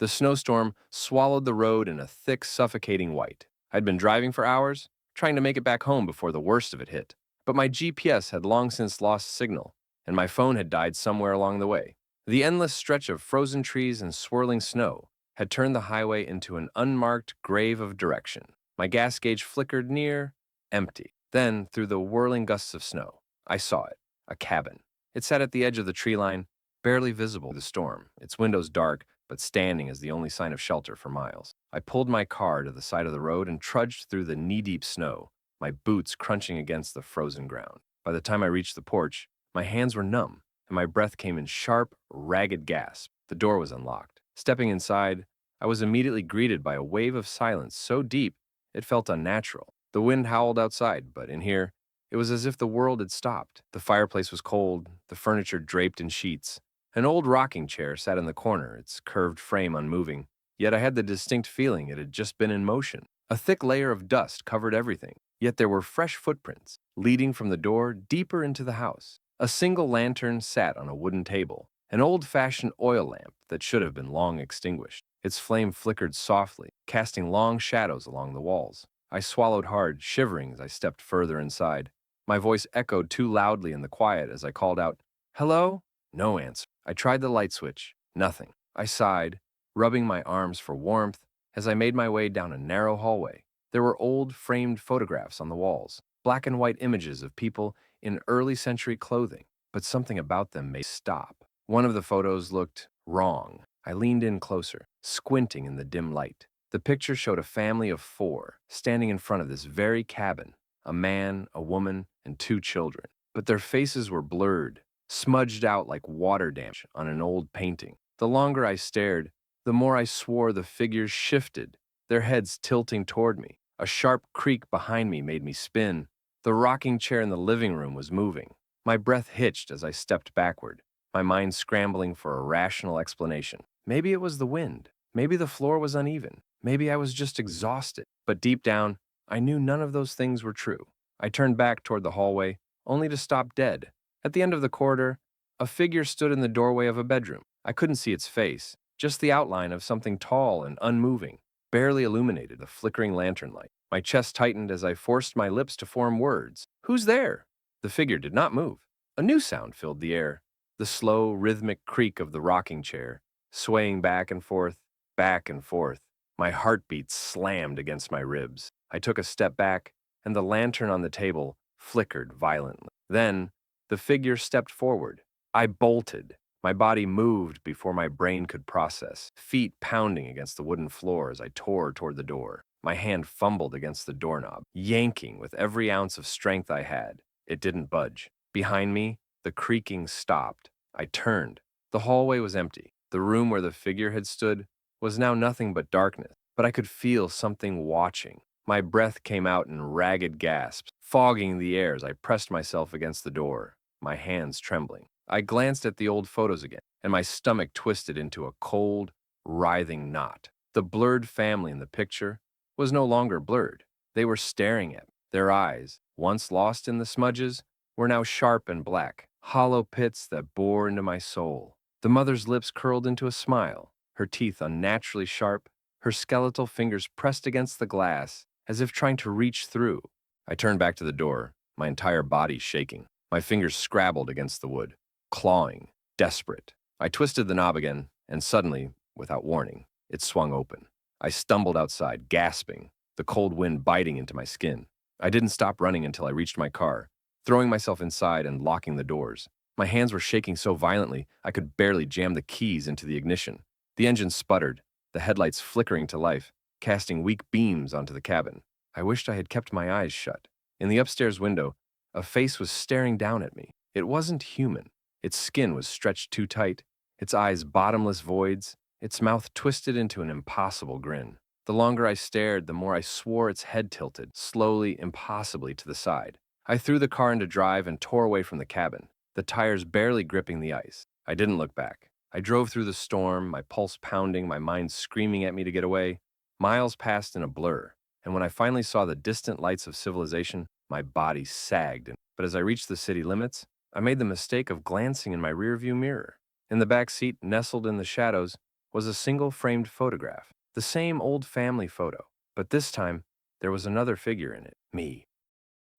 The snowstorm swallowed the road in a thick, suffocating white. I'd been driving for hours, trying to make it back home before the worst of it hit. But my GPS had long since lost signal, and my phone had died somewhere along the way. The endless stretch of frozen trees and swirling snow had turned the highway into an unmarked grave of direction. My gas gauge flickered near, empty. Then, through the whirling gusts of snow, I saw it, a cabin. It sat at the edge of the tree line, barely visible in the storm, its windows dark, but standing as the only sign of shelter for miles. I pulled my car to the side of the road and trudged through the knee-deep snow, my boots crunching against the frozen ground. By the time I reached the porch, my hands were numb, and my breath came in sharp, ragged gasps. The door was unlocked. Stepping inside, I was immediately greeted by a wave of silence so deep it felt unnatural. The wind howled outside, but in here, it was as if the world had stopped. The fireplace was cold, the furniture draped in sheets. An old rocking chair sat in the corner, its curved frame unmoving, yet I had the distinct feeling it had just been in motion. A thick layer of dust covered everything, yet there were fresh footprints, leading from the door deeper into the house. A single lantern sat on a wooden table, an old-fashioned oil lamp that should have been long extinguished. Its flame flickered softly, casting long shadows along the walls. I swallowed hard, shivering as I stepped further inside. My voice echoed too loudly in the quiet as I called out, "Hello?" No answer. I tried the light switch. Nothing. I sighed, rubbing my arms for warmth as I made my way down a narrow hallway. There were old, framed photographs on the walls, black and white images of people in early century clothing, but something about them made me stop. One of the photos looked wrong. I leaned in closer, squinting in the dim light. The picture showed a family of 4 standing in front of this very cabin, a man, a woman, and 2 children. But their faces were blurred, smudged out like water damage on an old painting. The longer I stared, the more I swore the figures shifted, their heads tilting toward me. A sharp creak behind me made me spin. The rocking chair in the living room was moving. My breath hitched as I stepped backward, my mind scrambling for a rational explanation. Maybe it was the wind. Maybe the floor was uneven. Maybe I was just exhausted. But deep down, I knew none of those things were true. I turned back toward the hallway, only to stop dead. At the end of the corridor, a figure stood in the doorway of a bedroom. I couldn't see its face, just the outline of something tall and unmoving, barely illuminated the flickering lantern light. My chest tightened as I forced my lips to form words. "Who's there?" The figure did not move. A new sound filled the air, the slow, rhythmic creak of the rocking chair, swaying back and forth, back and forth. My heartbeat slammed against my ribs. I took a step back, and the lantern on the table flickered violently. Then, the figure stepped forward. I bolted. My body moved before my brain could process, feet pounding against the wooden floor as I tore toward the door. My hand fumbled against the doorknob, yanking with every ounce of strength I had. It didn't budge. Behind me, the creaking stopped. I turned. The hallway was empty. The room where the figure had stood was now nothing but darkness, but I could feel something watching. My breath came out in ragged gasps, fogging the air as I pressed myself against the door, my hands trembling. I glanced at the old photos again, and my stomach twisted into a cold, writhing knot. The blurred family in the picture was no longer blurred. They were staring at me. Their eyes, once lost in the smudges, were now sharp and black, hollow pits that bore into my soul. The mother's lips curled into a smile, her teeth unnaturally sharp, her skeletal fingers pressed against the glass as if trying to reach through. I turned back to the door, my entire body shaking. My fingers scrabbled against the wood, clawing, desperate. I twisted the knob again, and suddenly, without warning, it swung open. I stumbled outside, gasping, the cold wind biting into my skin. I didn't stop running until I reached my car, throwing myself inside and locking the doors. My hands were shaking so violently I could barely jam the keys into the ignition. The engine sputtered, the headlights flickering to life, casting weak beams onto the cabin. I wished I had kept my eyes shut. In the upstairs window, a face was staring down at me. It wasn't human. Its skin was stretched too tight, its eyes bottomless voids, its mouth twisted into an impossible grin. The longer I stared, the more I swore its head tilted, slowly, impossibly to the side. I threw the car into drive and tore away from the cabin, the tires barely gripping the ice. I didn't look back. I drove through the storm, my pulse pounding, my mind screaming at me to get away. Miles passed in a blur, and when I finally saw the distant lights of civilization, my body sagged. But as I reached the city limits, I made the mistake of glancing in my rearview mirror. In the back seat, nestled in the shadows, was a single framed photograph, the same old family photo, but this time there was another figure in it, me.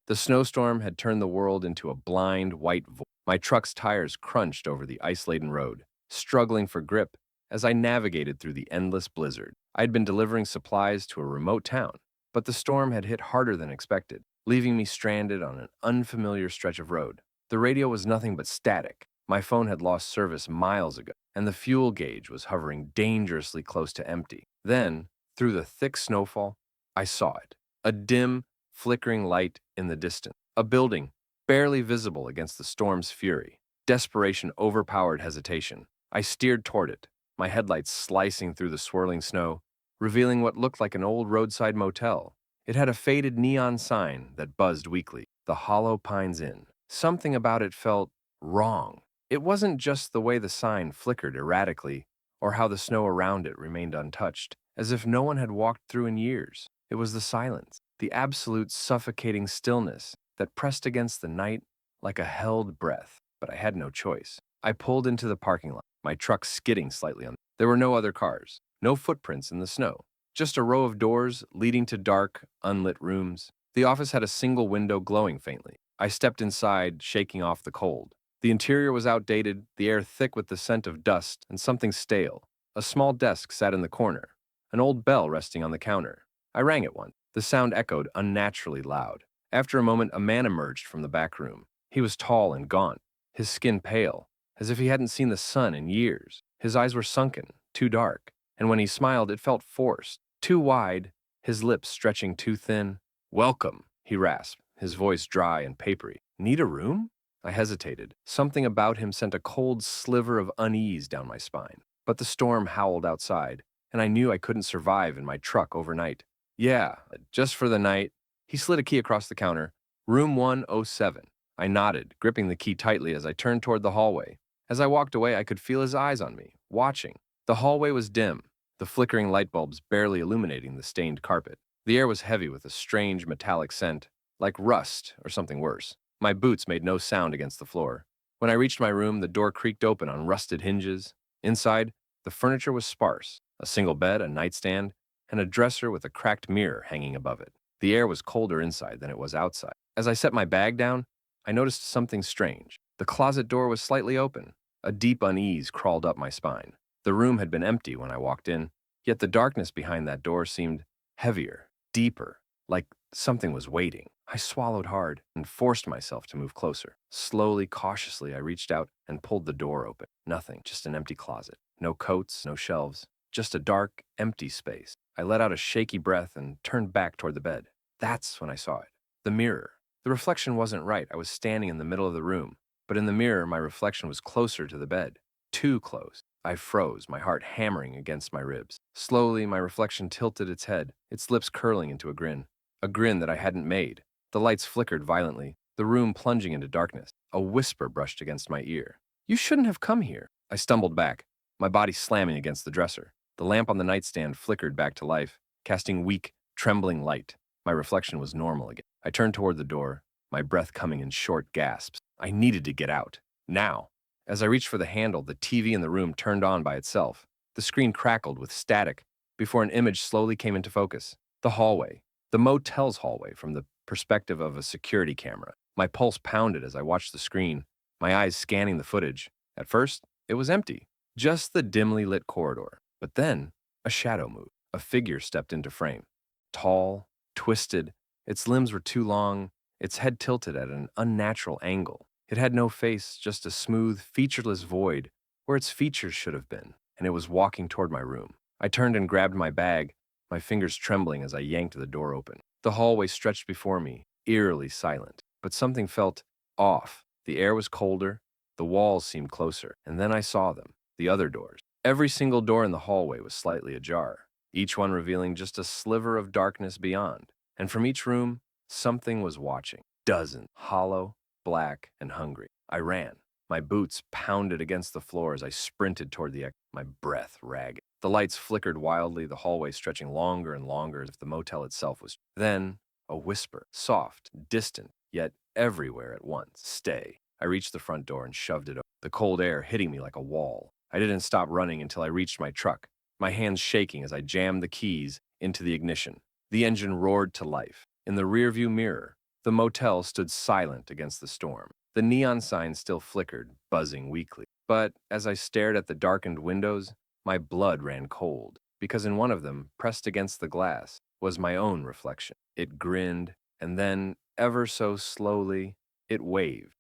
The snowstorm had turned the world into a blind, white void. My truck's tires crunched over the ice-laden road, struggling for grip as I navigated through the endless blizzard. I'd been delivering supplies to a remote town, but the storm had hit harder than expected, leaving me stranded on an unfamiliar stretch of road. The radio was nothing but static. My phone had lost service miles ago, and the fuel gauge was hovering dangerously close to empty. Then, through the thick snowfall, I saw it. A dim, flickering light in the distance. A building, barely visible against the storm's fury. Desperation overpowered hesitation. I steered toward it, my headlights slicing through the swirling snow, revealing what looked like an old roadside motel. It had a faded neon sign that buzzed weakly, the Hollow Pines Inn. Something about it felt wrong. It wasn't just the way the sign flickered erratically or how the snow around it remained untouched, as if no one had walked through in years. It was the silence, the absolute suffocating stillness that pressed against the night like a held breath. But I had no choice. I pulled into the parking lot, my truck skidding slightly on. There were no other cars, no footprints in the snow, just a row of doors leading to dark, unlit rooms. The office had a single window glowing faintly. I stepped inside, shaking off the cold. The interior was outdated, the air thick with the scent of dust and something stale. A small desk sat in the corner, an old bell resting on the counter. I rang it once. The sound echoed unnaturally loud. After a moment, a man emerged from the back room. He was tall and gaunt, his skin pale, as if he hadn't seen the sun in years. His eyes were sunken, too dark, and when he smiled, it felt forced, too wide, his lips stretching too thin. "Welcome," he rasped, his voice dry and papery. "Need a room?" I hesitated. Something about him sent a cold sliver of unease down my spine. But the storm howled outside, and I knew I couldn't survive in my truck overnight. "Yeah, just for the night." He slid a key across the counter. "Room 107. I nodded, gripping the key tightly as I turned toward the hallway. As I walked away, I could feel his eyes on me, watching. The hallway was dim, the flickering light bulbs barely illuminating the stained carpet. The air was heavy with a strange metallic scent, like rust or something worse. My boots made no sound against the floor. When I reached my room, the door creaked open on rusted hinges. Inside, the furniture was sparse, a single bed, a nightstand, and a dresser with a cracked mirror hanging above it. The air was colder inside than it was outside. As I set my bag down, I noticed something strange. The closet door was slightly open. A deep unease crawled up my spine. The room had been empty when I walked in, yet the darkness behind that door seemed heavier, deeper, like something was waiting. I swallowed hard and forced myself to move closer. Slowly, cautiously, I reached out and pulled the door open. Nothing, just an empty closet. No coats, no shelves, just a dark, empty space. I let out a shaky breath and turned back toward the bed. That's when I saw it. The mirror. The reflection wasn't right. I was standing in the middle of the room, but in the mirror, my reflection was closer to the bed. Too close. I froze, my heart hammering against my ribs. Slowly, my reflection tilted its head, its lips curling into a grin that I hadn't made. The lights flickered violently, the room plunging into darkness. A whisper brushed against my ear. "You shouldn't have come here." I stumbled back, my body slamming against the dresser. The lamp on the nightstand flickered back to life, casting weak, trembling light. My reflection was normal again. I turned toward the door, my breath coming in short gasps. I needed to get out. Now. As I reached for the handle, the TV in the room turned on by itself. The screen crackled with static before an image slowly came into focus. The hallway. The motel's hallway from the perspective of a security camera. My pulse pounded as I watched the screen, my eyes scanning the footage. At first, it was empty, just the dimly lit corridor. But then, a shadow moved. A figure stepped into frame. Tall, twisted, its limbs were too long, its head tilted at an unnatural angle. It had no face, just a smooth, featureless void where its features should have been, and it was walking toward my room. I turned and grabbed my bag, my fingers trembling as I yanked the door open. The hallway stretched before me, eerily silent, but something felt off. The air was colder, the walls seemed closer, and then I saw them, the other doors. Every single door in the hallway was slightly ajar, each one revealing just a sliver of darkness beyond. And from each room, something was watching. Dozens, hollow, black, and hungry. I ran. My boots pounded against the floor as I sprinted toward the exit, my breath ragged. The lights flickered wildly, the hallway stretching longer and longer as if the motel itself was. Then, a whisper, soft, distant, yet everywhere at once. "Stay." I reached the front door and shoved it open, the cold air hitting me like a wall. I didn't stop running until I reached my truck, my hands shaking as I jammed the keys into the ignition. The engine roared to life. In the rearview mirror, the motel stood silent against the storm. The neon sign still flickered, buzzing weakly. But as I stared at the darkened windows, my blood ran cold, because in one of them, pressed against the glass, was my own reflection. It grinned, and then, ever so slowly, it waved.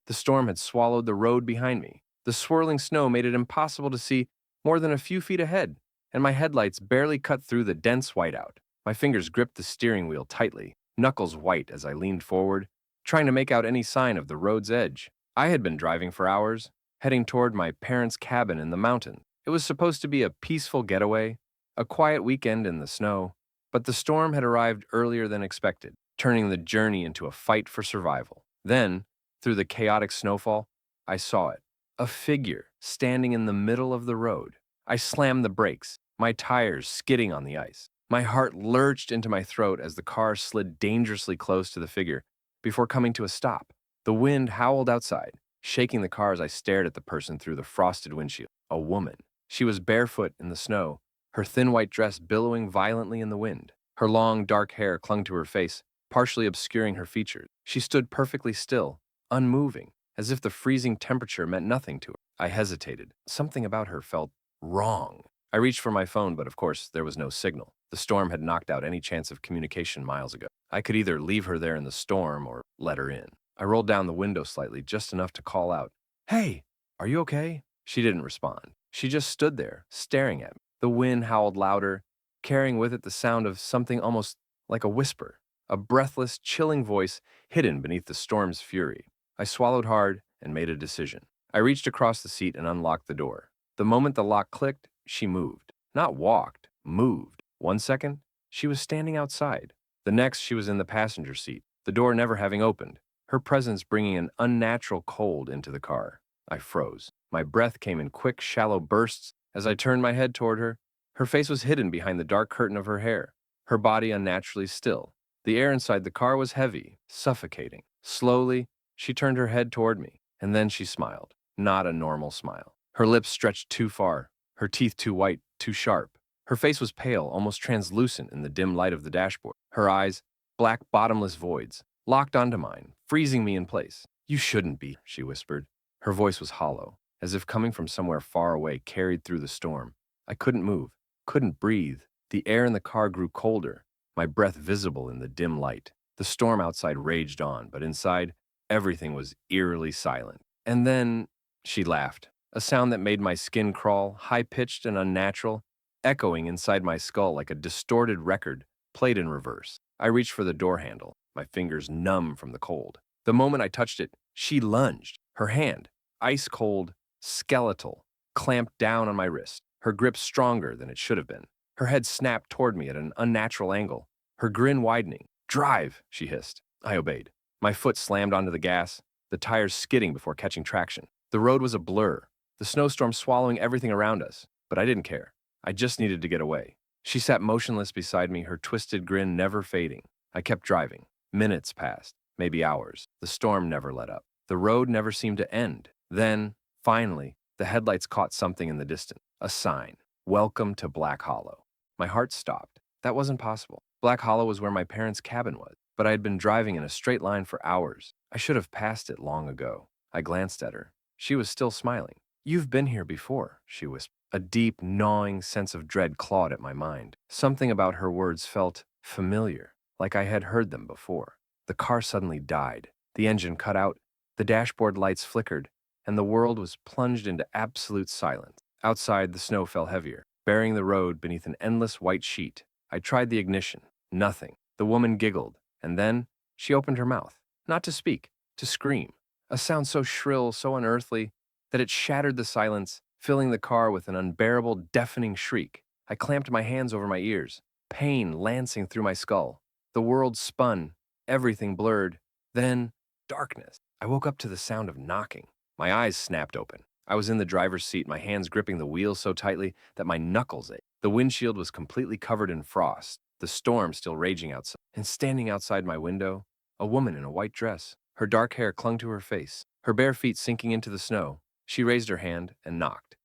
The storm had swallowed the road behind me. The swirling snow made it impossible to see more than a few feet ahead, and my headlights barely cut through the dense whiteout. My fingers gripped the steering wheel tightly, knuckles white as I leaned forward, trying to make out any sign of the road's edge. I had been driving for hours, heading toward my parents' cabin in the mountains. It was supposed to be a peaceful getaway, a quiet weekend in the snow, but the storm had arrived earlier than expected, turning the journey into a fight for survival. Then, through the chaotic snowfall, I saw it, a figure standing in the middle of the road. I slammed the brakes, my tires skidding on the ice. My heart lurched into my throat as the car slid dangerously close to the figure before coming to a stop. The wind howled outside, shaking the car as I stared at the person through the frosted windshield. A woman. She was barefoot in the snow, her thin white dress billowing violently in the wind. Her long, dark hair clung to her face, partially obscuring her features. She stood perfectly still, unmoving, as if the freezing temperature meant nothing to her. I hesitated. Something about her felt wrong. I reached for my phone, but of course, there was no signal. The storm had knocked out any chance of communication miles ago. I could either leave her there in the storm or let her in. I rolled down the window slightly, just enough to call out, "Hey, are you okay?" She didn't respond. She just stood there, staring at me. The wind howled louder, carrying with it the sound of something almost like a whisper, a breathless, chilling voice hidden beneath the storm's fury. I swallowed hard and made a decision. I reached across the seat and unlocked the door. The moment the lock clicked, she moved. Not walked, moved. 1 second, she was standing outside. The next, she was in the passenger seat, the door never having opened, her presence bringing an unnatural cold into the car. I froze. My breath came in quick, shallow bursts as I turned my head toward her. Her face was hidden behind the dark curtain of her hair, her body unnaturally still. The air inside the car was heavy, suffocating. Slowly, she turned her head toward me, and then she smiled. Not a normal smile. Her lips stretched too far, her teeth too white, too sharp. Her face was pale, almost translucent in the dim light of the dashboard. Her eyes, black bottomless voids, locked onto mine, freezing me in place. "You shouldn't be," she whispered. Her voice was hollow, as if coming from somewhere far away, carried through the storm. I couldn't move, couldn't breathe. The air in the car grew colder, my breath visible in the dim light. The storm outside raged on, but inside, everything was eerily silent. And then she laughed, a sound that made my skin crawl, high-pitched and unnatural, echoing inside my skull like a distorted record played in reverse. I reached for the door handle, my fingers numb from the cold. The moment I touched it, she lunged, her hand, ice cold, skeletal, clamped down on my wrist, her grip stronger than it should have been. Her head snapped toward me at an unnatural angle, her grin widening. "Drive," she hissed. I obeyed. My foot slammed onto the gas, the tires skidding before catching traction. The road was a blur, the snowstorm swallowing everything around us, but I didn't care. I just needed to get away. She sat motionless beside me, her twisted grin never fading. I kept driving. Minutes passed, maybe hours. The storm never let up. The road never seemed to end. Then, finally, the headlights caught something in the distance. A sign. "Welcome to Black Hollow." My heart stopped. That wasn't possible. Black Hollow was where my parents' cabin was, but I had been driving in a straight line for hours. I should have passed it long ago. I glanced at her. She was still smiling. "You've been here before," she whispered. A deep, gnawing sense of dread clawed at my mind. Something about her words felt familiar, like I had heard them before. The car suddenly died. The engine cut out, the dashboard lights flickered, and the world was plunged into absolute silence. Outside, the snow fell heavier, burying the road beneath an endless white sheet. I tried the ignition. Nothing. The woman giggled, and then she opened her mouth. Not to speak, to scream. A sound so shrill, so unearthly, that it shattered the silence, filling the car with an unbearable, deafening shriek. I clamped my hands over my ears, pain lancing through my skull. The world spun, everything blurred. Then, darkness. I woke up to the sound of knocking. My eyes snapped open. I was in the driver's seat, my hands gripping the wheel so tightly that my knuckles ached. The windshield was completely covered in frost, the storm still raging outside. And standing outside my window, a woman in a white dress. Her dark hair clung to her face, her bare feet sinking into the snow. She raised her hand and knocked.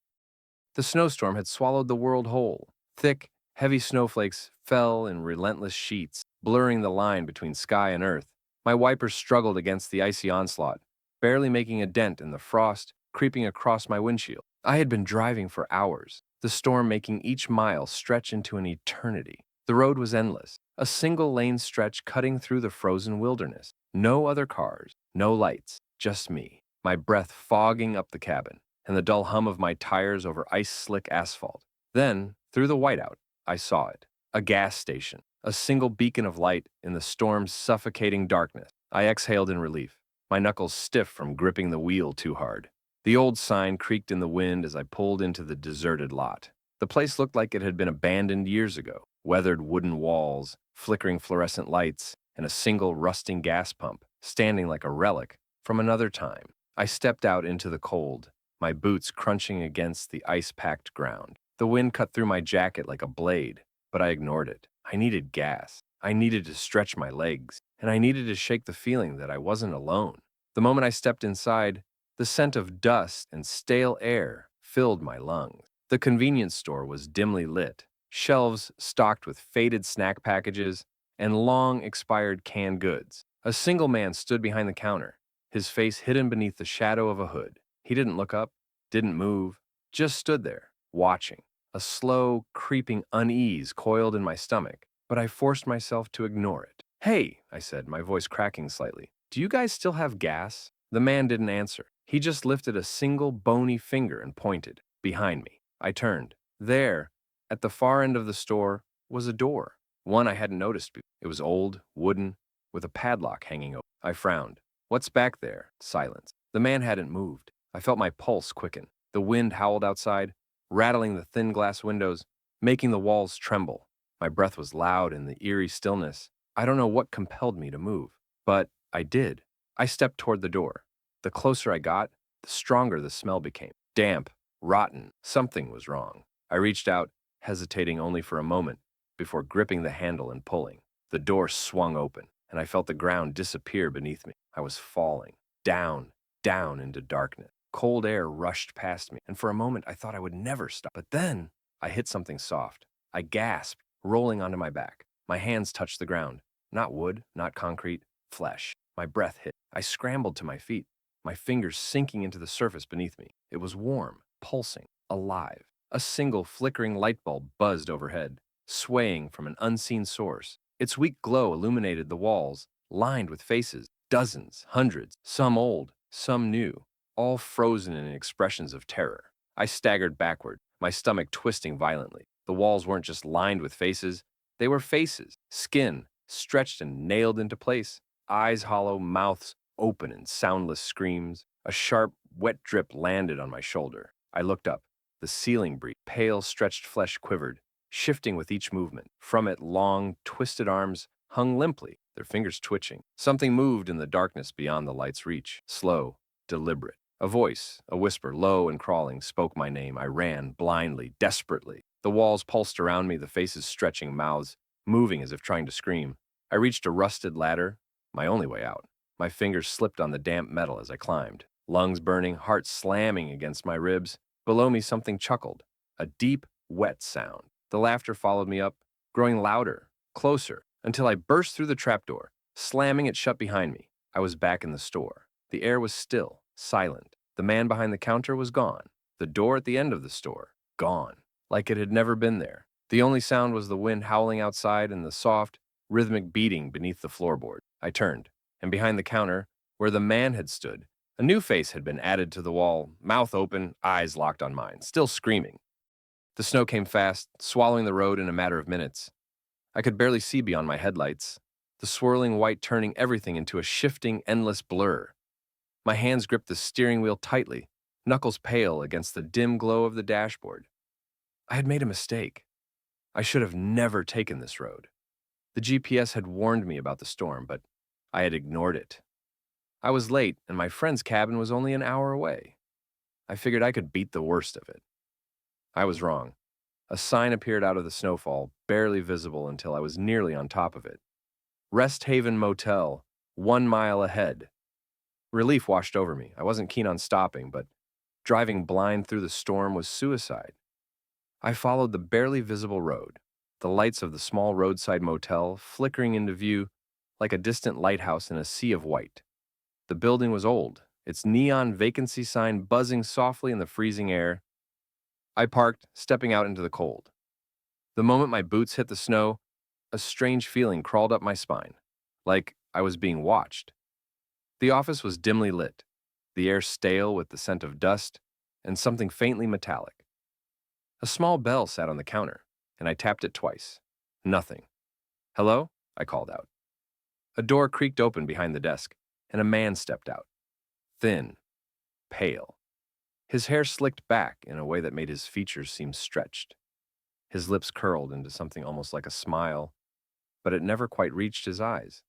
The snowstorm had swallowed the world whole. Thick, heavy snowflakes fell in relentless sheets, blurring the line between sky and earth. My wipers struggled against the icy onslaught, barely making a dent in the frost creeping across my windshield. I had been driving for hours, the storm making each mile stretch into an eternity. The road was endless, a single-lane stretch cutting through the frozen wilderness. No other cars, no lights, just me, my breath fogging up the cabin, and the dull hum of my tires over ice-slick asphalt. Then, through the whiteout, I saw it. A gas station, a single beacon of light in the storm's suffocating darkness. I exhaled in relief, my knuckles stiff from gripping the wheel too hard. The old sign creaked in the wind as I pulled into the deserted lot. The place looked like it had been abandoned years ago. Weathered wooden walls, flickering fluorescent lights, and a single rusting gas pump, standing like a relic from another time. I stepped out into the cold, my boots crunching against the ice-packed ground. The wind cut through my jacket like a blade, but I ignored it. I needed gas. I needed to stretch my legs, and I needed to shake the feeling that I wasn't alone. The moment I stepped inside, the scent of dust and stale air filled my lungs. The convenience store was dimly lit, shelves stocked with faded snack packages and long-expired canned goods. A single man stood behind the counter, his face hidden beneath the shadow of a hood. He didn't look up, didn't move, just stood there, watching. A slow, creeping unease coiled in my stomach, but I forced myself to ignore it. "Hey," I said, my voice cracking slightly, "do you guys still have gas?" The man didn't answer. He just lifted a single bony finger and pointed, behind me. I turned. There, at the far end of the store, was a door. One I hadn't noticed before. It was old, wooden, with a padlock hanging open. I frowned. "What's back there?" Silence. The man hadn't moved. I felt my pulse quicken. The wind howled outside, rattling the thin glass windows, making the walls tremble. My breath was loud in the eerie stillness. I don't know what compelled me to move, but I did. I stepped toward the door. The closer I got, the stronger the smell became. Damp, rotten, something was wrong. I reached out, hesitating only for a moment, before gripping the handle and pulling. The door swung open, and I felt the ground disappear beneath me. I was falling, down, down into darkness. Cold air rushed past me, and for a moment I thought I would never stop. But then I hit something soft. I gasped, rolling onto my back. My hands touched the ground. Not wood, not concrete, flesh. My breath hit. I scrambled to my feet, my fingers sinking into the surface beneath me. It was warm, pulsing, alive. A single flickering light bulb buzzed overhead, swaying from an unseen source. Its weak glow illuminated the walls, lined with faces, dozens, hundreds, some old, some new, all frozen in expressions of terror. I staggered backward, my stomach twisting violently. The walls weren't just lined with faces, they were faces, skin, stretched and nailed into place, eyes hollow, mouths open in soundless screams. A sharp, wet drip landed on my shoulder. I looked up. The ceiling breathed. Pale, stretched flesh quivered, shifting with each movement. From it, long, twisted arms hung limply, their fingers twitching. Something moved in the darkness beyond the light's reach, slow, deliberate. A voice, a whisper, low and crawling, spoke my name. I ran, blindly, desperately. The walls pulsed around me, the faces stretching, mouths moving as if trying to scream. I reached a rusted ladder, my only way out. My fingers slipped on the damp metal as I climbed, lungs burning, heart slamming against my ribs. Below me, something chuckled, a deep, wet sound. The laughter followed me up, growing louder, closer, until I burst through the trapdoor, slamming it shut behind me. I was back in the store. The air was still, silent. The man behind the counter was gone. The door at the end of the store, gone, like it had never been there. The only sound was the wind howling outside and the soft, rhythmic beating beneath the floorboard. I turned, and behind the counter, where the man had stood, a new face had been added to the wall, mouth open, eyes locked on mine, still screaming. The snow came fast, swallowing the road in a matter of minutes. I could barely see beyond my headlights, the swirling white turning everything into a shifting, endless blur. My hands gripped the steering wheel tightly, knuckles pale against the dim glow of the dashboard. I had made a mistake. I should have never taken this road. The GPS had warned me about the storm, but I had ignored it. I was late, and my friend's cabin was only an hour away. I figured I could beat the worst of it. I was wrong. A sign appeared out of the snowfall, barely visible until I was nearly on top of it. Rest Haven Motel, 1 mile ahead. Relief washed over me. I wasn't keen on stopping, but driving blind through the storm was suicide. I followed the barely visible road, the lights of the small roadside motel flickering into view like a distant lighthouse in a sea of white. The building was old, its neon vacancy sign buzzing softly in the freezing air. I parked, stepping out into the cold. The moment my boots hit the snow, a strange feeling crawled up my spine, like I was being watched. The office was dimly lit, the air stale with the scent of dust and something faintly metallic. A small bell sat on the counter, and I tapped it twice. Nothing. "Hello?" I called out. A door creaked open behind the desk, and a man stepped out. Thin, pale. His hair slicked back in a way that made his features seem stretched. His lips curled into something almost like a smile, but it never quite reached his eyes.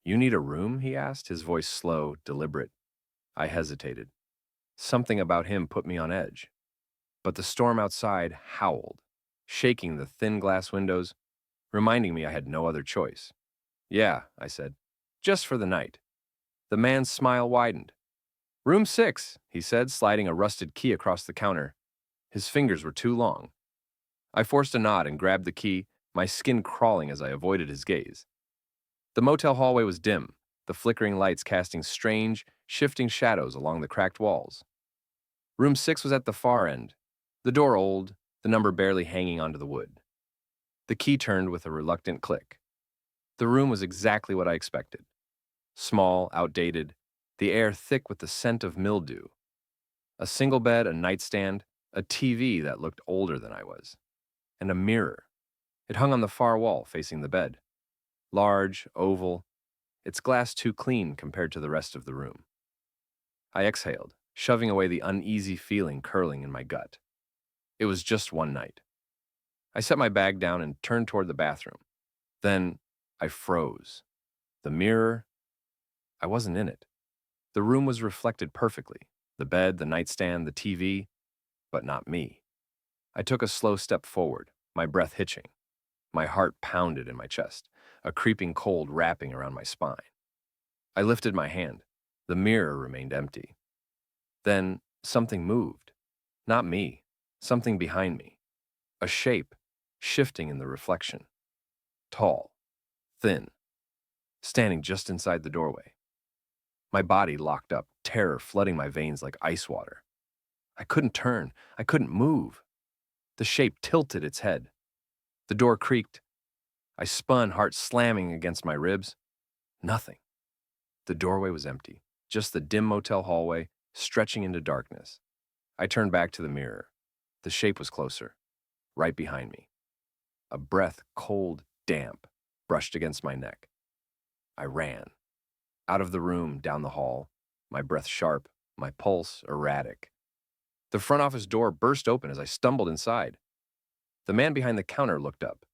"You need a room?" he asked, his voice slow, deliberate. I hesitated. Something about him put me on edge. But the storm outside howled, shaking the thin glass windows, reminding me I had no other choice. "Yeah," I said, "just for the night." The man's smile widened. "Room 6, he said, sliding a rusted key across the counter. His fingers were too long. I forced a nod and grabbed the key, my skin crawling as I avoided his gaze. The motel hallway was dim, the flickering lights casting strange, shifting shadows along the cracked walls. Room 6 was at the far end, the door old, the number barely hanging onto the wood. The key turned with a reluctant click. The room was exactly what I expected. Small, outdated, the air thick with the scent of mildew. A single bed, a nightstand, a TV that looked older than I was, and a mirror. It hung on the far wall facing the bed. Large, oval, its glass too clean compared to the rest of the room. I exhaled, shoving away the uneasy feeling curling in my gut. It was just one night. I set my bag down and turned toward the bathroom. Then I froze. The mirror, I wasn't in it. The room was reflected perfectly. The bed, the nightstand, the TV, but not me. I took a slow step forward, my breath hitching. My heart pounded in my chest, a creeping cold wrapping around my spine. I lifted my hand. The mirror remained empty. Then something moved. Not me. Something behind me. A shape, shifting in the reflection. Tall. Thin. Standing just inside the doorway. My body locked up, terror flooding my veins like ice water. I couldn't turn. I couldn't move. The shape tilted its head. The door creaked. I spun, heart slamming against my ribs. Nothing. The doorway was empty, just the dim motel hallway, stretching into darkness. I turned back to the mirror. The shape was closer, right behind me. A breath, cold, damp, brushed against my neck. I ran. Out of the room, down the hall, my breath sharp, my pulse erratic. The front office door burst open as I stumbled inside. The man behind the counter looked up.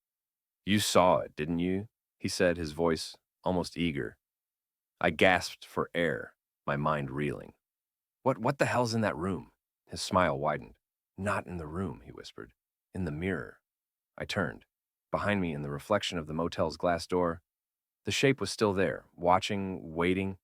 "You saw it, didn't you?" he said, his voice almost eager. I gasped for air, my mind reeling. What the hell's in that room?" His smile widened. "Not in the room," he whispered. "In the mirror." I turned. Behind me, in the reflection of the motel's glass door, the shape was still there, watching, waiting.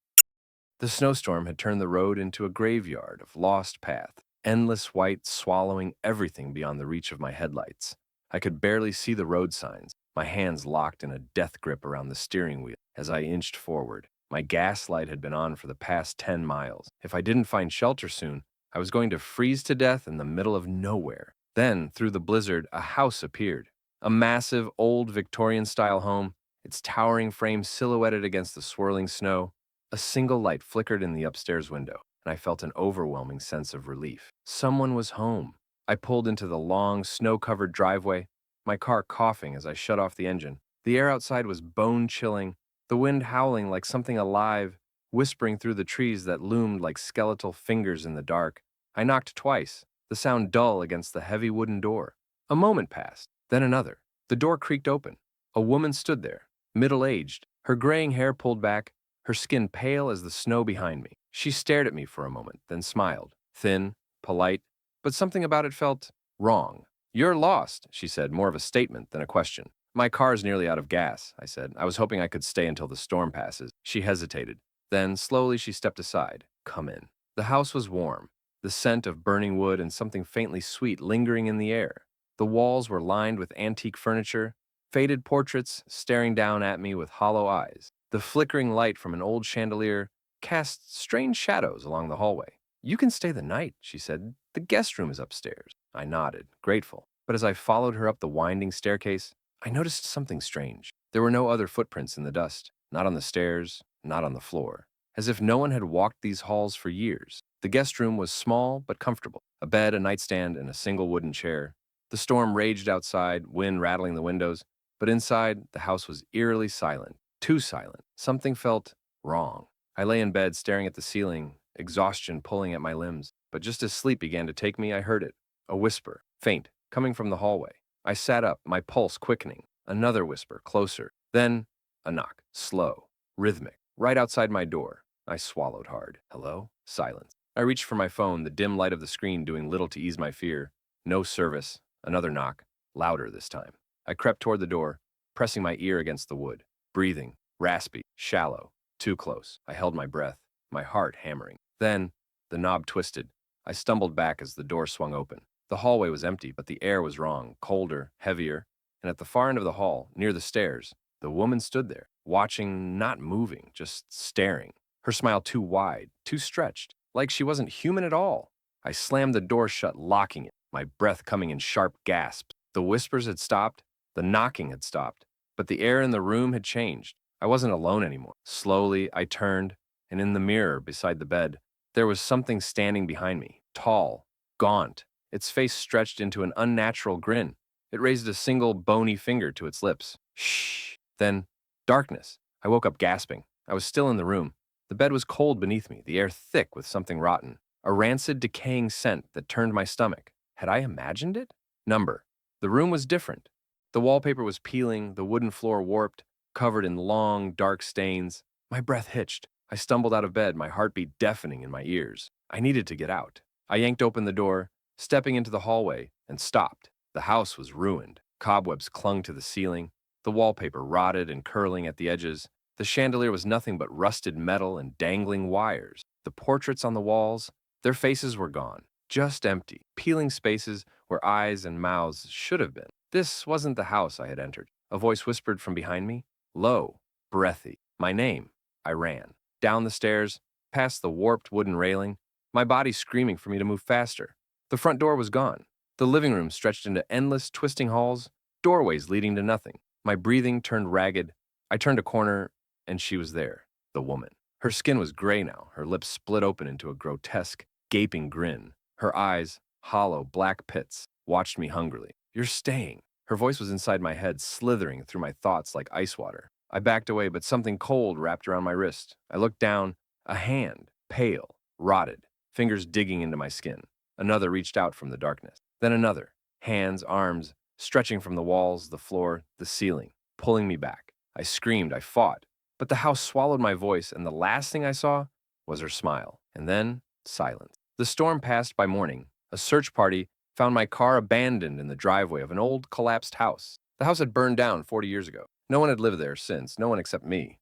The snowstorm had turned the road into a graveyard of lost paths, endless white swallowing everything beyond the reach of my headlights. I could barely see the road signs, my hands locked in a death grip around the steering wheel as I inched forward. My gas light had been on for the past 10 miles. If I didn't find shelter soon, I was going to freeze to death in the middle of nowhere. Then, through the blizzard, a house appeared. A massive, old Victorian-style home, its towering frame silhouetted against the swirling snow. A single light flickered in the upstairs window, and I felt an overwhelming sense of relief. Someone was home. I pulled into the long, snow-covered driveway, my car coughing as I shut off the engine. The air outside was bone-chilling, the wind howling like something alive, whispering through the trees that loomed like skeletal fingers in the dark. I knocked twice, the sound dull against the heavy wooden door. A moment passed, then another. The door creaked open. A woman stood there, middle-aged, her graying hair pulled back, her skin pale as the snow behind me. She stared at me for a moment, then smiled, thin, polite, but something about it felt wrong. "You're lost," she said, more of a statement than a question. "My car's nearly out of gas," I said. "I was hoping I could stay until the storm passes." She hesitated. Then, slowly, she stepped aside. "Come in." The house was warm. the scent of burning wood and something faintly sweet lingering in the air. The walls were lined with antique furniture, faded portraits staring down at me with hollow eyes. The flickering light from an old chandelier cast strange shadows along the hallway. "You can stay the night," she said. "The guest room is upstairs." I nodded, grateful. But as I followed her up the winding staircase, I noticed something strange. There were no other footprints in the dust, not on the stairs, not on the floor, as if no one had walked these halls for years. The guest room was small but comfortable. A bed, a nightstand, and a single wooden chair. The storm raged outside, wind rattling the windows, but inside, the house was eerily silent. Too silent. Something felt wrong. I lay in bed, staring at the ceiling, exhaustion pulling at my limbs. But just as sleep began to take me, I heard it. A whisper, faint, coming from the hallway. I sat up, my pulse quickening. Another whisper, closer. Then, a knock, slow, rhythmic, right outside my door. I swallowed hard. Hello? Silence. I reached for my phone, the dim light of the screen doing little to ease my fear. No service. Another knock, louder this time. I crept toward the door, pressing my ear against the wood. Breathing, raspy, shallow, too close. I held my breath, my heart hammering. Then, the knob twisted. I stumbled back as the door swung open. The hallway was empty, but the air was wrong, colder, heavier, and at the far end of the hall, near the stairs, the woman stood there, watching, not moving, just staring. Her smile too wide, too stretched, like she wasn't human at all. I slammed the door shut, locking it, my breath coming in sharp gasps. The whispers had stopped, the knocking had stopped, but the air in the room had changed. I wasn't alone anymore. Slowly, I turned, and in the mirror beside the bed, there was something standing behind me, tall, gaunt, its face stretched into an unnatural grin. It raised a single bony finger to its lips. Shh. Then, darkness. I woke up gasping. I was still in the room. The bed was cold beneath me, the air thick with something rotten. A rancid, decaying scent that turned my stomach. Had I imagined it? Number. The room was different. The wallpaper was peeling, the wooden floor warped, covered in long, dark stains. My breath hitched. I stumbled out of bed, my heartbeat deafening in my ears. I needed to get out. I yanked open the door, stepping into the hallway, and stopped. The house was ruined. Cobwebs clung to the ceiling. The wallpaper rotted and curling at the edges. The chandelier was nothing but rusted metal and dangling wires. The portraits on the walls, their faces were gone. Just empty, peeling spaces where eyes and mouths should have been. This wasn't the house I had entered. A voice whispered from behind me, low, breathy. My name. I ran. Down the stairs, past the warped wooden railing, my body screaming for me to move faster. The front door was gone. The living room stretched into endless, twisting halls, doorways leading to nothing. My breathing turned ragged. I turned a corner, and she was there, the woman. Her skin was gray now, her lips split open into a grotesque, gaping grin. Her eyes, hollow, black pits, watched me hungrily. You're staying. Her voice was inside my head, slithering through my thoughts like ice water. I backed away, but something cold wrapped around my wrist. I looked down, a hand, pale, rotted, fingers digging into my skin. Another reached out from the darkness. Then another, hands, arms, stretching from the walls, the floor, the ceiling, pulling me back. I screamed, I fought, but the house swallowed my voice, and the last thing I saw was her smile. And then, silence. The storm passed by morning. A search party found my car abandoned in the driveway of an old, collapsed house. The house had burned down 40 years ago. No one had lived there since, no one except me.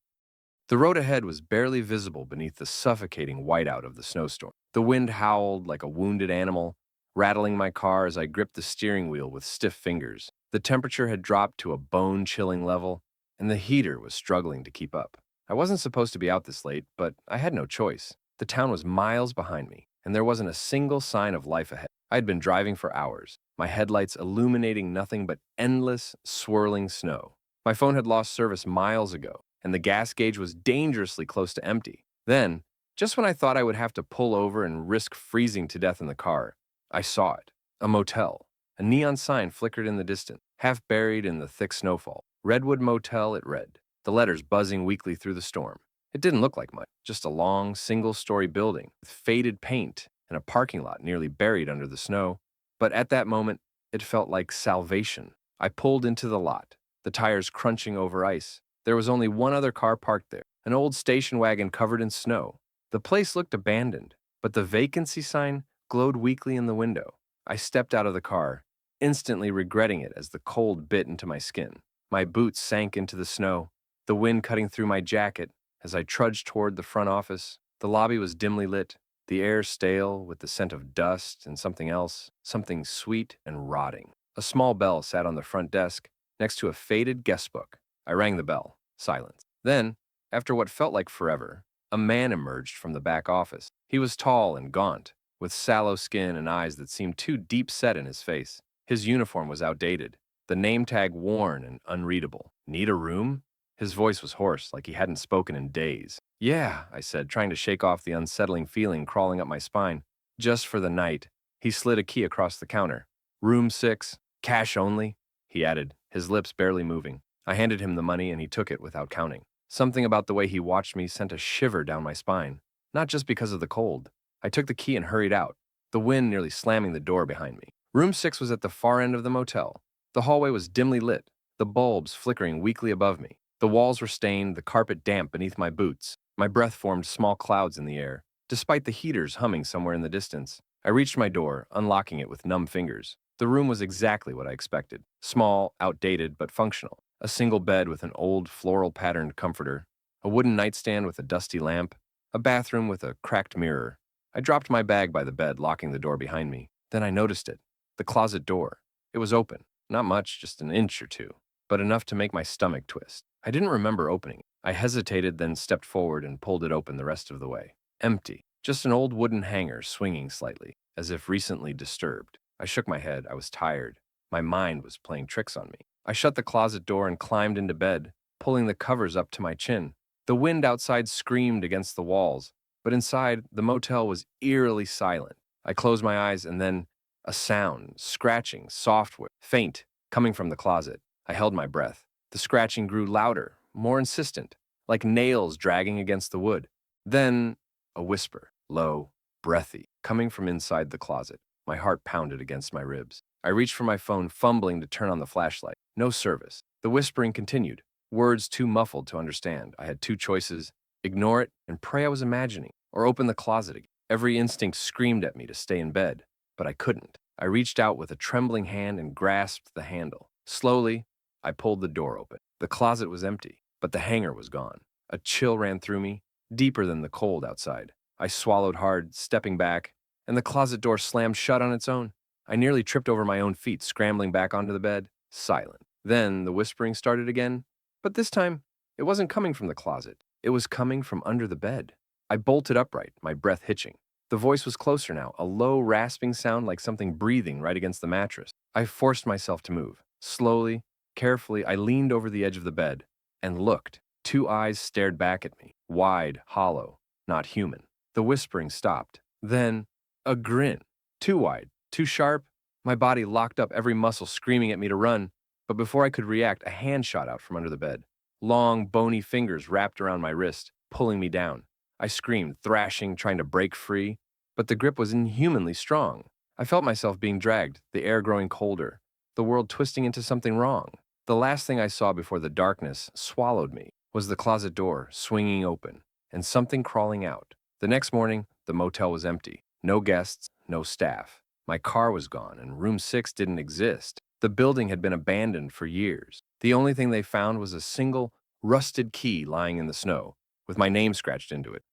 The road ahead was barely visible beneath the suffocating whiteout of the snowstorm. The wind howled like a wounded animal, rattling my car as I gripped the steering wheel with stiff fingers. The temperature had dropped to a bone-chilling level, and the heater was struggling to keep up. I wasn't supposed to be out this late, but I had no choice. The town was miles behind me, and there wasn't a single sign of life ahead. I had been driving for hours, my headlights illuminating nothing but endless, swirling snow. My phone had lost service miles ago, and the gas gauge was dangerously close to empty. Then, just when I thought I would have to pull over and risk freezing to death in the car, I saw it. A motel. A neon sign flickered in the distance, half buried in the thick snowfall. Redwood Motel, it read, the letters buzzing weakly through the storm. It didn't look like much, just a long, single-story building with faded paint and a parking lot nearly buried under the snow. But at that moment, it felt like salvation. I pulled into the lot, the tires crunching over ice. There was only one other car parked there, an old station wagon covered in snow. The place looked abandoned, but the vacancy sign glowed weakly in the window. I stepped out of the car, instantly regretting it as the cold bit into my skin. My boots sank into the snow, the wind cutting through my jacket as I trudged toward the front office. The lobby was dimly lit, the air stale with the scent of dust and something else, something sweet and rotting. A small bell sat on the front desk next to a faded guest book. I rang the bell. Silence. Then, after what felt like forever, a man emerged from the back office. He was tall and gaunt, with sallow skin and eyes that seemed too deep set in his face. His uniform was outdated, the name tag worn and unreadable. Need a room? His voice was hoarse, like he hadn't spoken in days. Yeah, I said, trying to shake off the unsettling feeling crawling up my spine. Just for the night. He slid a key across the counter. Room 6, cash only, he added, his lips barely moving. I handed him the money and he took it without counting. Something about the way he watched me sent a shiver down my spine, not just because of the cold. I took the key and hurried out, the wind nearly slamming the door behind me. Room 6 was at the far end of the motel. The hallway was dimly lit, the bulbs flickering weakly above me. The walls were stained, the carpet damp beneath my boots. My breath formed small clouds in the air, despite the heaters humming somewhere in the distance. I reached my door, unlocking it with numb fingers. The room was exactly what I expected. Small, outdated, but functional. A single bed with an old floral-patterned comforter, a wooden nightstand with a dusty lamp, a bathroom with a cracked mirror. I dropped my bag by the bed, locking the door behind me. Then I noticed it. The closet door. It was open. Not much, just an inch or two, but enough to make my stomach twist. I didn't remember opening it. I hesitated, then stepped forward and pulled it open the rest of the way. Empty. Just an old wooden hanger swinging slightly, as if recently disturbed. I shook my head. I was tired. My mind was playing tricks on me. I shut the closet door and climbed into bed, pulling the covers up to my chin. The wind outside screamed against the walls, but inside, the motel was eerily silent. I closed my eyes and then a sound, scratching, soft, faint, coming from the closet. I held my breath. The scratching grew louder, more insistent, like nails dragging against the wood. Then a whisper, low, breathy, coming from inside the closet. My heart pounded against my ribs. I reached for my phone, fumbling to turn on the flashlight. No service. The whispering continued, words too muffled to understand. I had two choices: ignore it and pray I was imagining, or open the closet again. Every instinct screamed at me to stay in bed, but I couldn't. I reached out with a trembling hand and grasped the handle. Slowly, I pulled the door open. The closet was empty, but the hanger was gone. A chill ran through me, deeper than the cold outside. I swallowed hard, stepping back, and the closet door slammed shut on its own. I nearly tripped over my own feet, scrambling back onto the bed, silent. Then the whispering started again, but this time, it wasn't coming from the closet. It was coming from under the bed. I bolted upright, my breath hitching. The voice was closer now, a low, rasping sound like something breathing right against the mattress. I forced myself to move. Slowly, carefully, I leaned over the edge of the bed and looked. Two eyes stared back at me, wide, hollow, not human. The whispering stopped. Then, a grin. Too wide, too sharp. My body locked up, every muscle screaming at me to run. But before I could react, a hand shot out from under the bed. Long, bony fingers wrapped around my wrist, pulling me down. I screamed, thrashing, trying to break free, but the grip was inhumanly strong. I felt myself being dragged, the air growing colder, the world twisting into something wrong. The last thing I saw before the darkness swallowed me was the closet door swinging open and something crawling out. The next morning, the motel was empty. No guests, no staff. My car was gone, and room 6 didn't exist. The building had been abandoned for years. The only thing they found was a single, rusted key lying in the snow, with my name scratched into it.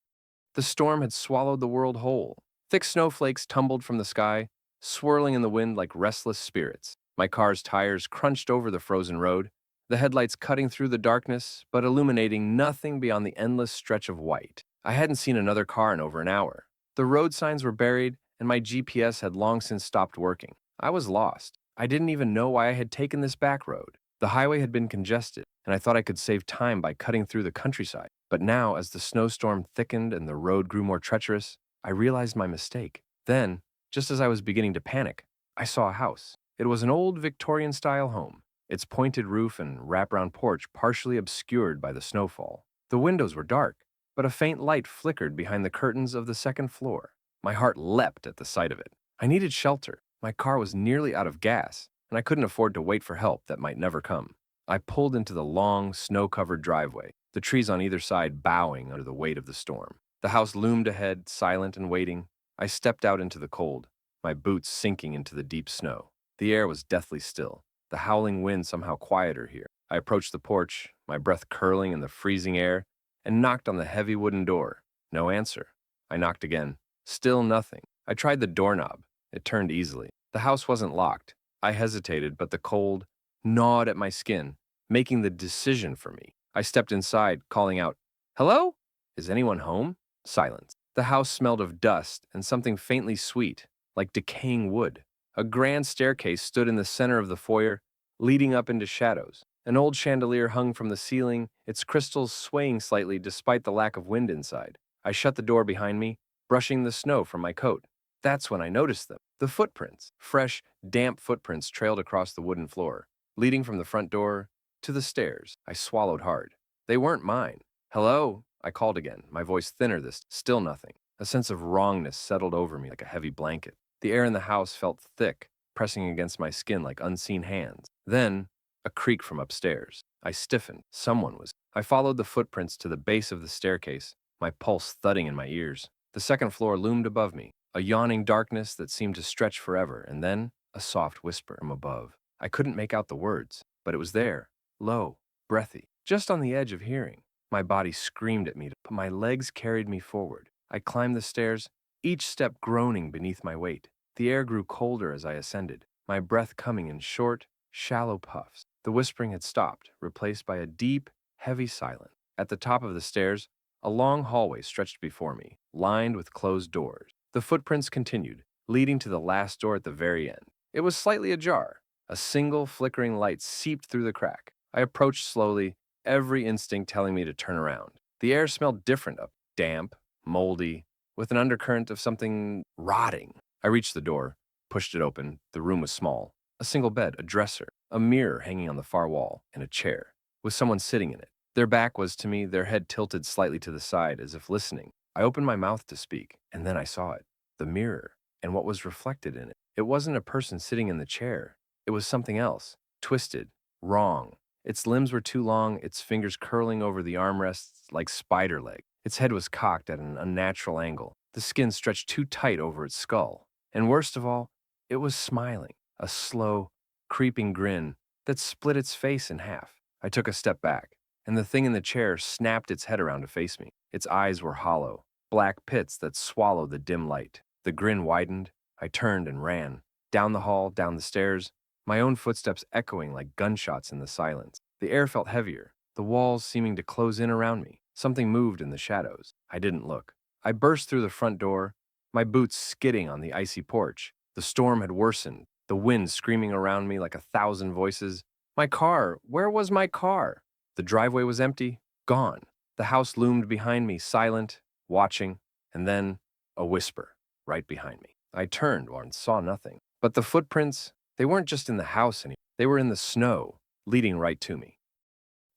The storm had swallowed the world whole. Thick snowflakes tumbled from the sky, swirling in the wind like restless spirits. My car's tires crunched over the frozen road, the headlights cutting through the darkness, but illuminating nothing beyond the endless stretch of white. I hadn't seen another car in over an hour. The road signs were buried, and my GPS had long since stopped working. I was lost. I didn't even know why I had taken this back road. The highway had been congested, and I thought I could save time by cutting through the countryside. But now, as the snowstorm thickened and the road grew more treacherous, I realized my mistake. Then, just as I was beginning to panic, I saw a house. It was an old Victorian-style home, its pointed roof and wraparound porch partially obscured by the snowfall. The windows were dark, but a faint light flickered behind the curtains of the second floor. My heart leapt at the sight of it. I needed shelter. My car was nearly out of gas, and I couldn't afford to wait for help that might never come. I pulled into the long, snow-covered driveway, the trees on either side bowing under the weight of the storm. The house loomed ahead, silent and waiting. I stepped out into the cold, my boots sinking into the deep snow. The air was deathly still, the howling wind somehow quieter here. I approached the porch, my breath curling in the freezing air, and knocked on the heavy wooden door. No answer. I knocked again. Still nothing. I tried the doorknob. It turned easily. The house wasn't locked. I hesitated, but the cold gnawed at my skin, making the decision for me. I stepped inside, calling out, "Hello? Is anyone home?" Silence. The house smelled of dust and something faintly sweet, like decaying wood. A grand staircase stood in the center of the foyer, leading up into shadows. An old chandelier hung from the ceiling, its crystals swaying slightly despite the lack of wind inside. I shut the door behind me, brushing the snow from my coat. That's when I noticed them. The footprints, fresh, damp footprints trailed across the wooden floor, leading from the front door to the stairs. I swallowed hard. They weren't mine. "Hello?" I called again, my voice thinner this, still nothing. A sense of wrongness settled over me like a heavy blanket. The air in the house felt thick, pressing against my skin like unseen hands. Then, a creak from upstairs. I stiffened. Someone was. I followed the footprints to the base of the staircase, my pulse thudding in my ears. The second floor loomed above me, a yawning darkness that seemed to stretch forever, and then a soft whisper from above. I couldn't make out the words, but it was there, low, breathy, just on the edge of hearing. My body screamed at me, but my legs carried me forward. I climbed the stairs, each step groaning beneath my weight. The air grew colder as I ascended, my breath coming in short, shallow puffs. The whispering had stopped, replaced by a deep, heavy silence. At the top of the stairs, a long hallway stretched before me, lined with closed doors. The footprints continued, leading to the last door at the very end. It was slightly ajar. A single flickering light seeped through the crack. I approached slowly, every instinct telling me to turn around. The air smelled different up, damp, moldy, with an undercurrent of something rotting. I reached the door, pushed it open. The room was small. A single bed, a dresser, a mirror hanging on the far wall, and a chair, with someone sitting in it. Their back was to me, their head tilted slightly to the side, as if listening. I opened my mouth to speak, and then I saw it. The mirror, and what was reflected in it. It wasn't a person sitting in the chair. It was something else, twisted, wrong. Its limbs were too long, its fingers curling over the armrests like spider legs. Its head was cocked at an unnatural angle, the skin stretched too tight over its skull. And worst of all, it was smiling, a slow, creeping grin that split its face in half. I took a step back, and the thing in the chair snapped its head around to face me. Its eyes were hollow, black pits that swallowed the dim light. The grin widened. I turned and ran, down the hall, down the stairs, my own footsteps echoing like gunshots in the silence. The air felt heavier, the walls seeming to close in around me. Something moved in the shadows. I didn't look. I burst through the front door, my boots skidding on the icy porch. The storm had worsened, the wind screaming around me like 1,000 voices. My car, where was my car? The driveway was empty, gone. The house loomed behind me, silent, watching, and then a whisper right behind me. I turned and saw nothing. But the footprints, they weren't just in the house anymore. They were in the snow, leading right to me.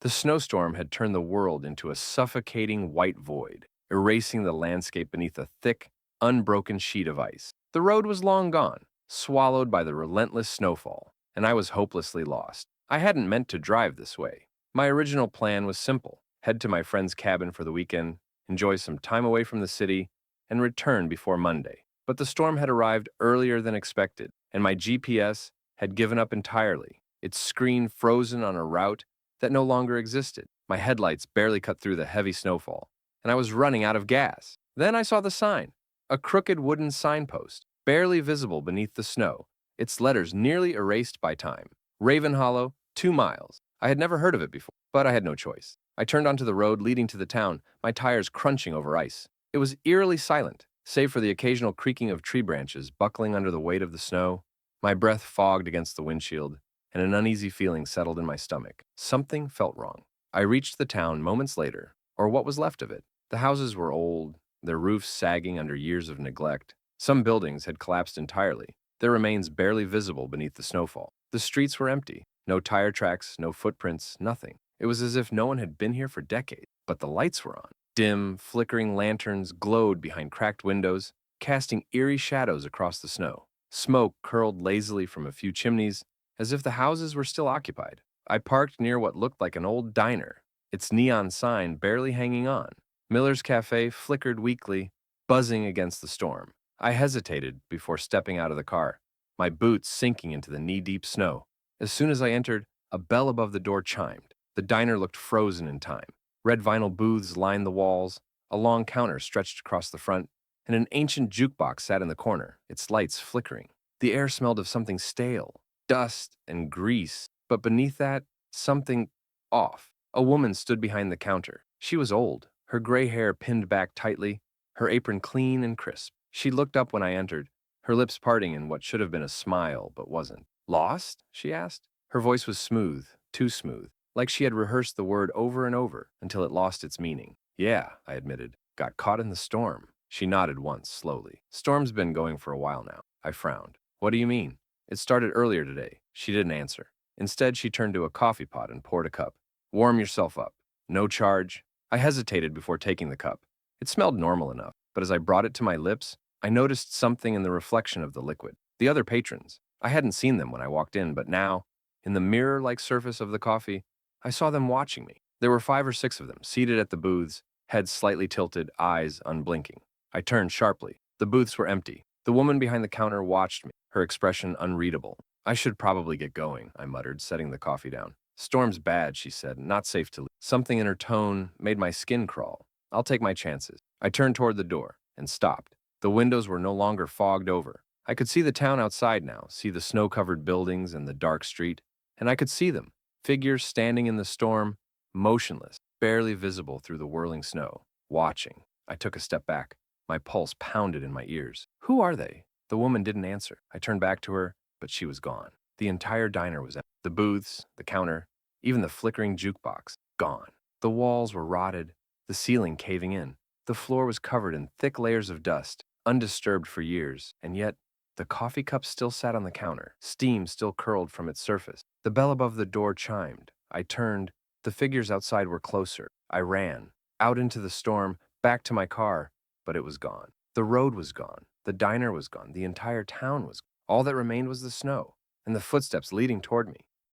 The snowstorm had turned the world into a suffocating white void, erasing the landscape beneath a thick, unbroken sheet of ice. The road was long gone, swallowed by the relentless snowfall, and I was hopelessly lost. I hadn't meant to drive this way. My original plan was simple: head to my friend's cabin for the weekend, enjoy some time away from the city, and return before Monday. But the storm had arrived earlier than expected, and my GPS had given up entirely, its screen frozen on a route that no longer existed. My headlights barely cut through the heavy snowfall, and I was running out of gas. Then I saw the sign, a crooked wooden signpost, barely visible beneath the snow, its letters nearly erased by time. Raven Hollow, 2 miles. I had never heard of it before, but I had no choice. I turned onto the road leading to the town, my tires crunching over ice. It was eerily silent, save for the occasional creaking of tree branches buckling under the weight of the snow. My breath fogged against the windshield, and an uneasy feeling settled in my stomach. Something felt wrong. I reached the town moments later, or what was left of it. The houses were old, their roofs sagging under years of neglect. Some buildings had collapsed entirely, their remains barely visible beneath the snowfall. The streets were empty, no tire tracks, no footprints, nothing. It was as if no one had been here for decades, but the lights were on. Dim, flickering lanterns glowed behind cracked windows, casting eerie shadows across the snow. Smoke curled lazily from a few chimneys, as if the houses were still occupied. I parked near what looked like an old diner, its neon sign barely hanging on. Miller's Cafe flickered weakly, buzzing against the storm. I hesitated before stepping out of the car, my boots sinking into the knee-deep snow. As soon as I entered, a bell above the door chimed. The diner looked frozen in time. Red vinyl booths lined the walls, a long counter stretched across the front, and an ancient jukebox sat in the corner, its lights flickering. The air smelled of something stale, dust and grease, but beneath that, something off. A woman stood behind the counter. She was old, her gray hair pinned back tightly, her apron clean and crisp. She looked up when I entered, her lips parting in what should have been a smile but wasn't. "Lost?" she asked. Her voice was smooth, too smooth, like she had rehearsed the word over and over until it lost its meaning. "Yeah," I admitted. "Got caught in the storm." She nodded once, slowly. "Storm's been going for a while now." I frowned. "What do you mean?" "It started earlier today." She didn't answer. Instead, she turned to a coffee pot and poured a cup. "Warm yourself up. No charge." I hesitated before taking the cup. It smelled normal enough, but as I brought it to my lips, I noticed something in the reflection of the liquid. The other patrons. I hadn't seen them when I walked in, but now, in the mirror-like surface of the coffee, I saw them watching me. There were 5 or 6 of them, seated at the booths, heads slightly tilted, eyes unblinking. I turned sharply. The booths were empty. The woman behind the counter watched me, her expression unreadable. "I should probably get going," I muttered, setting the coffee down. "Storm's bad," she said, "not safe to leave." Something in her tone made my skin crawl. "I'll take my chances." I turned toward the door and stopped. The windows were no longer fogged over. I could see the town outside now, see the snow-covered buildings and the dark street, and I could see them, figures standing in the storm, motionless, barely visible through the whirling snow, watching. I took a step back. My pulse pounded in my ears. "Who are they?" The woman didn't answer. I turned back to her, but she was gone. The entire diner was empty. The booths, the counter, even the flickering jukebox, gone. The walls were rotted, the ceiling caving in. The floor was covered in thick layers of dust, undisturbed for years, and yet the coffee cup still sat on the counter. Steam still curled from its surface. The bell above the door chimed. I turned. The figures outside were closer. I ran, out into the storm, back to my car, but it was gone. The road was gone. The diner was gone. The entire town was gone. All that remained was the snow, and the footsteps leading toward me.